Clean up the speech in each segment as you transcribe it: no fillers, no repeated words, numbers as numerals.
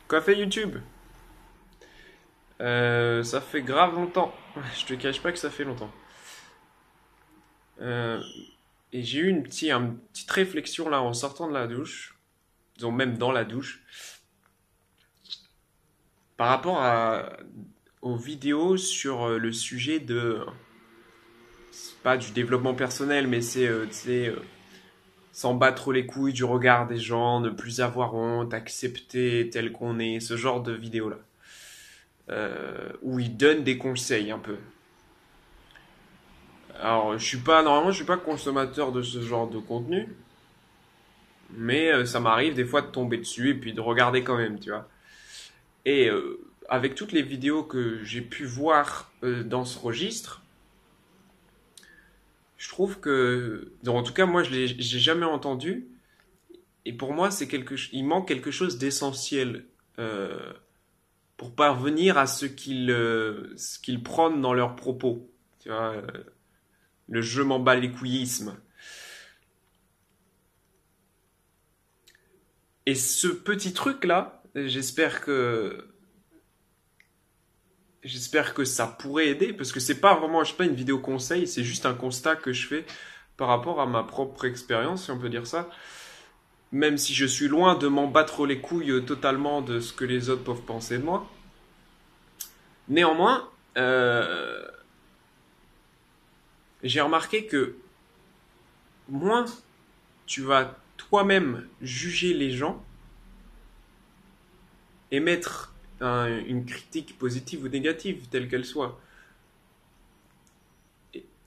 Quoi fait YouTube? Ça fait grave longtemps. Je te cache pas que ça fait longtemps. Euh, et j'ai eu une petite réflexion là en sortant de la douche, disons même dans la douche, par rapport aux vidéos sur le sujet de, c'est pas du développement personnel, mais tu sais, s'en battre les couilles du regard des gens, ne plus avoir honte, accepter tel qu'on est, ce genre de vidéos là, où ils donnent des conseils un peu. Alors, normalement, je suis pas consommateur de ce genre de contenu, mais ça m'arrive des fois de tomber dessus et puis de regarder quand même, tu vois. Et avec toutes les vidéos que j'ai pu voir dans ce registre, je trouve que, en tout cas, moi, j'ai jamais entendu. Et pour moi, il manque quelque chose d'essentiel euh, pour parvenir à ce qu'ils prônent dans leurs propos. Tu vois, le je m'en bats les couillisme. Et ce petit truc-là, j'espère que ça pourrait aider, parce que c'est pas vraiment, je sais pas, une vidéo conseil, c'est juste un constat que je fais par rapport à ma propre expérience, si on peut dire ça. Même si je suis loin de m'en battre les couilles totalement de ce que les autres peuvent penser de moi. Néanmoins, j'ai remarqué que moins tu vas toi-même juger les gens, émettre une critique positive ou négative, telle qu'elle soit,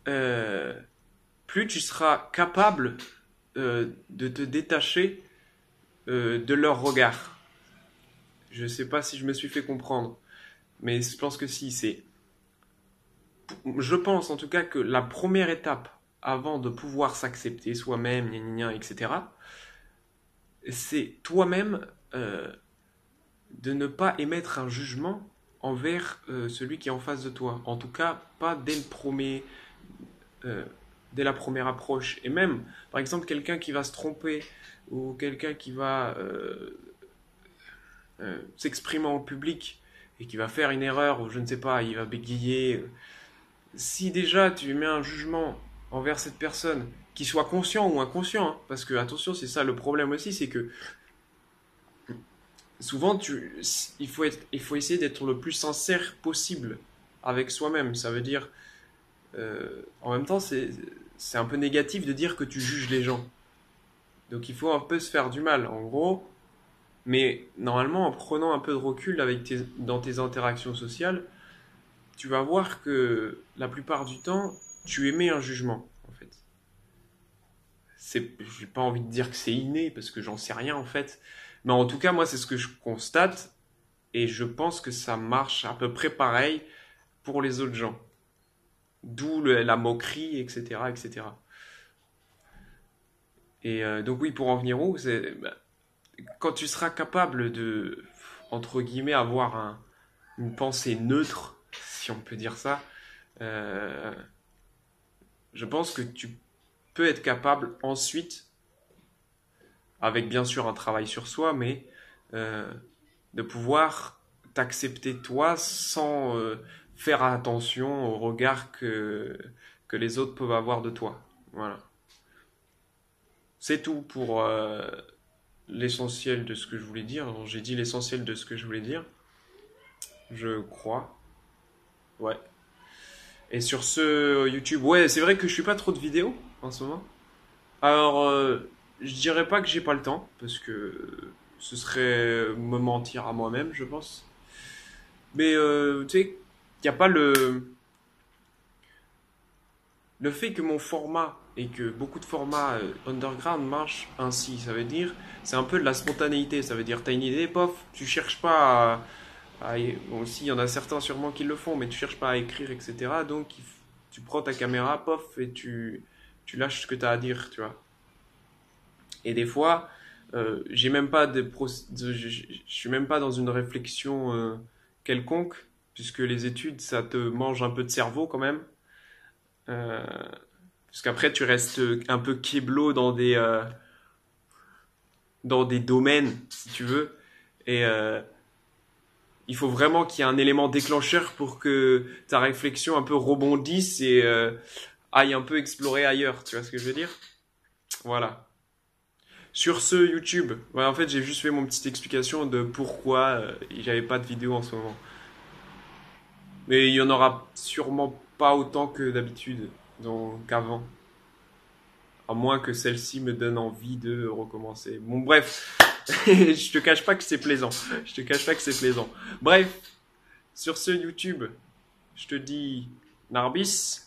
euh, plus tu seras capable de te détacher de leur regard. Je ne sais pas si je me suis fait comprendre, mais je pense que si. Je pense en tout cas que la première étape avant de pouvoir s'accepter soi-même, gna gna gna, etc., c'est toi-même de ne pas émettre un jugement envers celui qui est en face de toi. En tout cas, pas euh, dès la première approche. Et même, par exemple, quelqu'un qui va se tromper ou quelqu'un qui va s'exprimer en public et qui va faire une erreur ou je ne sais pas, il va bégayer. Si déjà tu mets un jugement envers cette personne, qu'il soit conscient ou inconscient, hein, parce que attention, c'est ça le problème aussi, c'est que souvent il faut essayer d'être le plus sincère possible avec soi-même. Ça veut dire, en même temps, c'est un peu négatif de dire que tu juges les gens. Donc il faut un peu se faire du mal, en gros. Mais normalement, en prenant un peu de recul dans tes interactions sociales, tu vas voir que la plupart du temps, tu émets un jugement, en fait. J'ai pas envie de dire que c'est inné, parce que j'en sais rien, en fait. Mais en tout cas, moi, c'est ce que je constate, et je pense que ça marche à peu près pareil pour les autres gens. D'où la moquerie, etc., etc. Et donc oui, pour en venir où, quand tu seras capable de, entre guillemets, avoir une pensée neutre, si on peut dire ça, euh, je pense que tu peux être capable ensuite, avec bien sûr un travail sur soi, mais euh, de pouvoir t'accepter toi sans faire attention au regard que les autres peuvent avoir de toi. Voilà. C'est tout pour l'essentiel de ce que je voulais dire. Alors, j'ai dit l'essentiel de ce que je voulais dire, je crois. Ouais. Et sur ce YouTube, ouais, c'est vrai que je suis pas trop de vidéos en ce moment. Alors, je dirais pas que j'ai pas le temps, parce que ce serait me mentir à moi-même, je pense. Mais tu sais, il n'y a pas le fait que mon format et que beaucoup de formats underground marchent ainsi. Ça veut dire, c'est un peu de la spontanéité. Ça veut dire, t'as une idée, pof, tu cherches pas bon, si, il y en a certains sûrement qui le font, mais tu cherches pas à écrire, etc. Donc, tu prends ta caméra, pof, et tu lâches ce que t'as à dire, tu vois. Et des fois, j'ai même pas je suis même pas dans une réflexion quelconque, puisque les études, ça te mange un peu de cerveau quand même. Euh, Parce qu'après, tu restes un peu kéblo dans des domaines, si tu veux. Et il faut vraiment qu'il y ait un élément déclencheur pour que ta réflexion un peu rebondisse et aille un peu explorer ailleurs. Tu vois ce que je veux dire? Voilà. Sur ce YouTube, ouais, en fait, j'ai juste fait mon petite explication de pourquoi j'avais pas de vidéo en ce moment. Mais il y en aura sûrement pas autant que d'habitude, qu'avant. À moins que celle-ci me donne envie de recommencer. Bon, bref, je te cache pas que c'est plaisant. Je te cache pas que c'est plaisant. Bref, sur ce YouTube, je te dis Narbis.